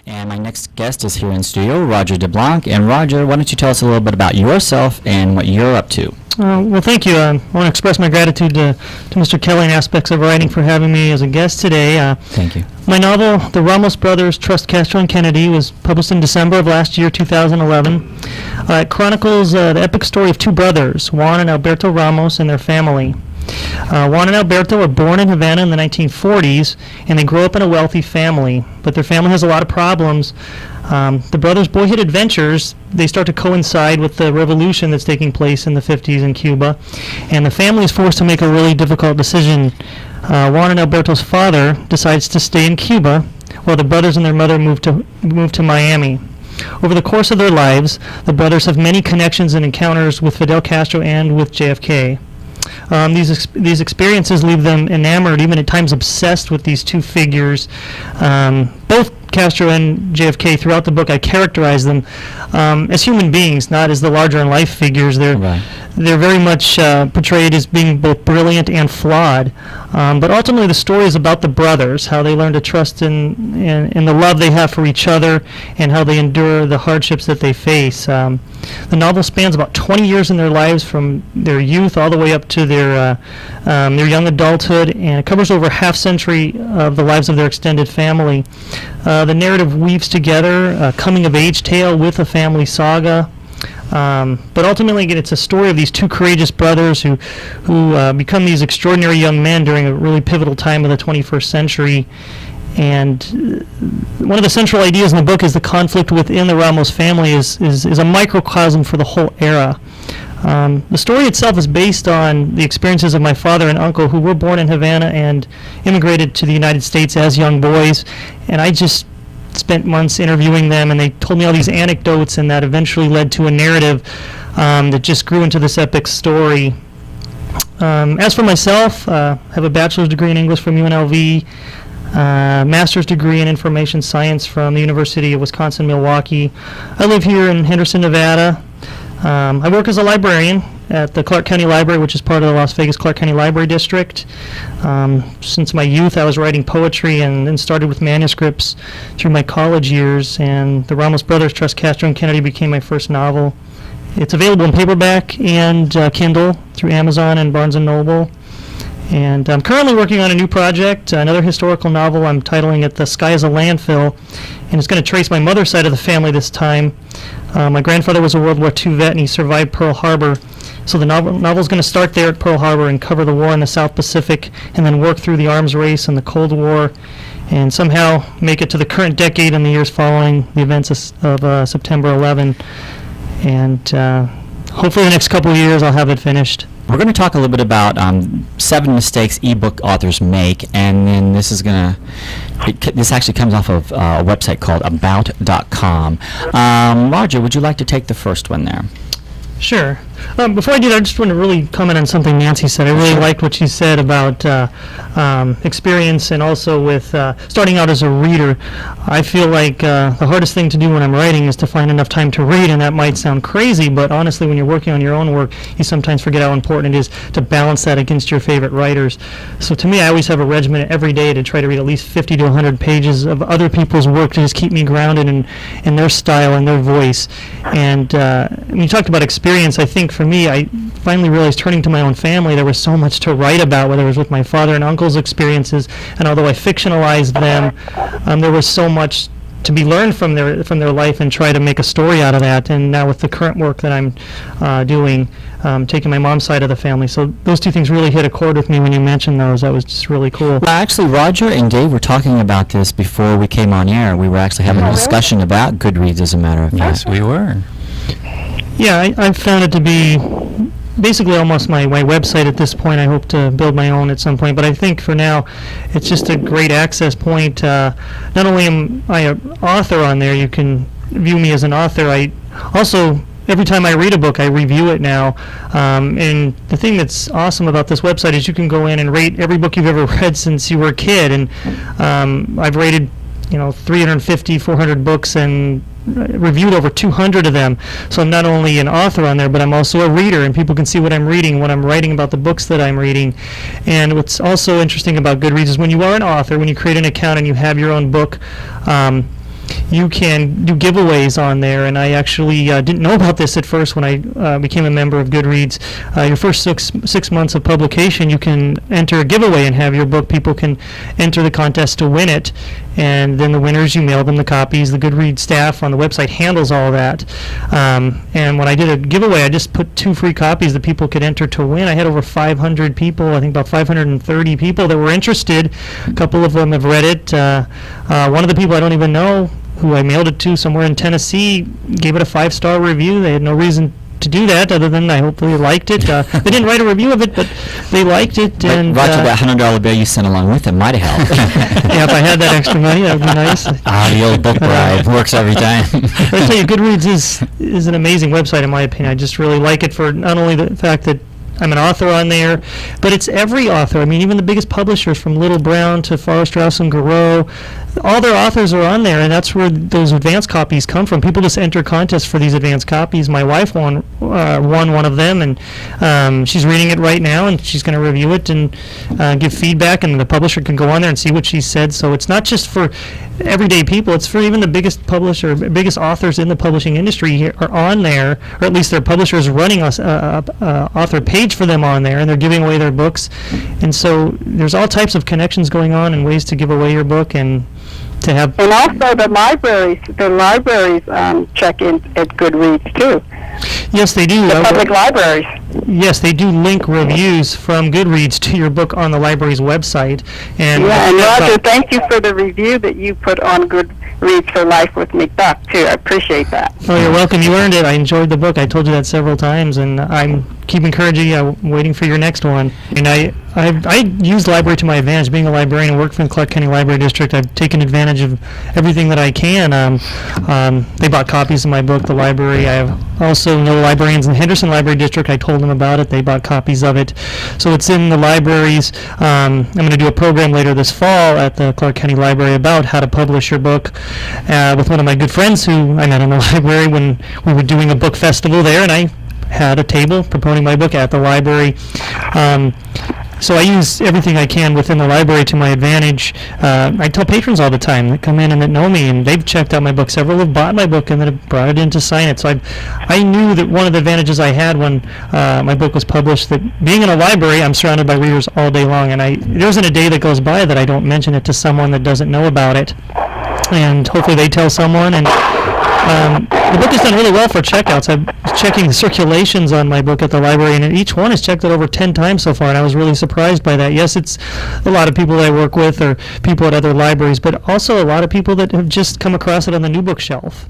And my next guest is here in studio, Roger DeBlanck. And Roger, why don't you tell us a little bit about yourself and what you're up to? Well, thank you. I want to express my gratitude to Mr. Kelly and Aspects of Writing for having me as a guest today. Thank you. My novel, The Ramos Brothers Trust Castro and Kennedy, was published in December of last year, 2011. It chronicles the epic story of two brothers, Juan and Alberto Ramos, and their family. Juan and Alberto were born in Havana in the 1940s, and they grew up in a wealthy family, but their family has a lot of problems. The brothers' boyhood adventures, they start to coincide with the revolution that's taking place in the 50s in Cuba, and the family is forced to make a really difficult decision. Juan and Alberto's father decides to stay in Cuba, while the brothers and their mother move to Miami. Over the course of their lives, the brothers have many connections and encounters with Fidel Castro and with JFK. These experiences leave them enamored, even at times obsessed with these two figures. Both Castro and JFK, throughout the book, I characterize them as human beings, not as the larger-in-life figures. They're very much portrayed as being both brilliant and flawed. But ultimately, the story is about the brothers, how they learn to trust in the love they have for each other, and how they endure the hardships that they face. The novel spans about 20 years in their lives, from their youth all the way up to their young adulthood, and it covers over a half-century of the lives of their extended family. The narrative weaves together a coming-of-age tale with a family saga. But ultimately, again, it's a story of these two courageous brothers who become these extraordinary young men during a really pivotal time of the 21st century. And one of the central ideas in the book is the conflict within the Ramos family is a microcosm for the whole era. The story itself is based on the experiences of my father and uncle, who were born in Havana and immigrated to the United States as young boys. And I just spent months interviewing them, and they told me all these anecdotes, and that eventually led to a narrative that just grew into this epic story. As for myself, I have a bachelor's degree in English from UNLV, master's degree in information science from the University of Wisconsin-Milwaukee. I live here in Henderson, Nevada. I work as a librarian at the Clark County Library, which is part of the Las Vegas Clark County Library District. Since my youth, I was writing poetry, and then started with manuscripts through my college years, and The Ramos Brothers Trust Castro and Kennedy became my first novel. It's available in paperback and Kindle through Amazon and Barnes & Noble. And I'm currently working on a new project, another historical novel. I'm titling it The Sky is a Landfill, and it's going to trace my mother's side of the family this time. My grandfather was a World War II vet, and he survived Pearl Harbor. So the novel is going to start there at Pearl Harbor and cover the war in the South Pacific, and then work through the arms race and the Cold War, and somehow make it to the current decade and the years following the events of September 11. And hopefully the next couple of years I'll have it finished. We're going to talk a little bit about 7 mistakes ebook authors make, and then this actually comes off of a website called about.com. Roger, would you like to take the first one there? Sure. Before I do that, I just want to really comment on something Nancy said. I really liked what she said about experience, and also with starting out as a reader. I feel like the hardest thing to do when I'm writing is to find enough time to read, and that might sound crazy, but honestly, when you're working on your own work, you sometimes forget how important it is to balance that against your favorite writers. So to me, I always have a regimen every day to try to read at least 50 to 100 pages of other people's work to just keep me grounded in their style and their voice. And when you talked about experience, I think for me, I finally realized, turning to my own family, there was so much to write about, whether it was with my father and uncle's experiences, and although I fictionalized them, there was so much to be learned from their life, and try to make a story out of that. And now with the current work that I'm doing, taking my mom's side of the family. So those two things really hit a chord with me when you mentioned those. That was just really cool. Well, actually, Roger and Dave were talking about this before we came on air. We were actually having a discussion about Goodreads, as a matter of fact. Yes, we were. Yeah, I found it to be basically almost my website at this point. I hope to build my own at some point, but I think for now it's just a great access point. Not only am I an author on there, you can view me as an author. I also, every time I read a book, I review it now. And the thing that's awesome about this website is you can go in and rate every book you've ever read since you were a kid. And I've rated 350, 400 books, and reviewed over 200 of them. So I'm not only an author on there, but I'm also a reader, and people can see what I'm reading, what I'm writing about the books that I'm reading. And what's also interesting about Goodreads is when you are an author, when you create an account and you have your own book, you can do giveaways on there, and I actually didn't know about this at first when I became a member of Goodreads. Your first six months of publication, you can enter a giveaway and have your book. People can enter the contest to win it, and then the winners, you mail them the copies. The Goodreads staff on the website handles all that. And when I did a giveaway, I just put 2 free copies that people could enter to win. I had over 500 people, I think about 530 people that were interested. A couple of them have read it. One of the people I don't even know, who I mailed it to somewhere in Tennessee, gave it a 5-star review. They had no reason to do that other than I hopefully liked it. They didn't write a review of it, but they liked it. And Roger, that $100 bill you sent along with it might have helped. yeah, if I had that extra money, that would be nice. The old book bribe works every time. I tell you, Goodreads is an amazing website in my opinion. I just really like it for not only the fact that I'm an author on there, but it's every author. I mean, even the biggest publishers, from Little Brown to Forrest Rouse and Garreau, all their authors are on there, and that's where those advance copies come from. People just enter contests for these advance copies. My wife won one of them, and she's reading it right now, and she's going to review it and give feedback, and the publisher can go on there and see what she said. So it's not just for everyday people, it's for even the biggest publisher, biggest authors in the publishing industry here are on there, or at least their publisher is running a author page for them on there, and they're giving away their books. And so there's all types of connections going on and ways to give away your book and to have. And also the libraries check in at Goodreads too. Yes, they do. The public libraries. Yes, they do link reviews from Goodreads to your book on the library's website. And Roger, thank you for the review that you put on Goodreads for Life with McDuck too. I appreciate that. Oh, you're welcome. You earned it. I enjoyed the book. I told you that several times, and I'm keep encouraging you. I'm waiting for your next one. And I use the library to my advantage. Being a librarian and working for the Clark County Library District, I've taken advantage of everything that I can. They bought copies of my book, the library. I have also know librarians in the Henderson Library District. I told them about it. They bought copies of it. So it's in the libraries. I'm going to do a program later this fall at the Clark County Library about how to publish your book with one of my good friends who I met in the library when we were doing a book festival there, and I had a table promoting my book at the library. So I use everything I can within the library to my advantage. I tell patrons all the time that come in and that know me, and they've checked out my book. Several have bought my book and then have brought it in to sign it. So I knew that one of the advantages I had when my book was published, that being in a library, I'm surrounded by readers all day long, and there isn't a day that goes by that I don't mention it to someone that doesn't know about it. And hopefully they tell someone. And the book has done really well for checkouts. I'm checking the circulations on my book at the library, and each one has checked it over 10 times so far, and I was really surprised by that. Yes, it's a lot of people that I work with or people at other libraries, but also a lot of people that have just come across it on the new bookshelf.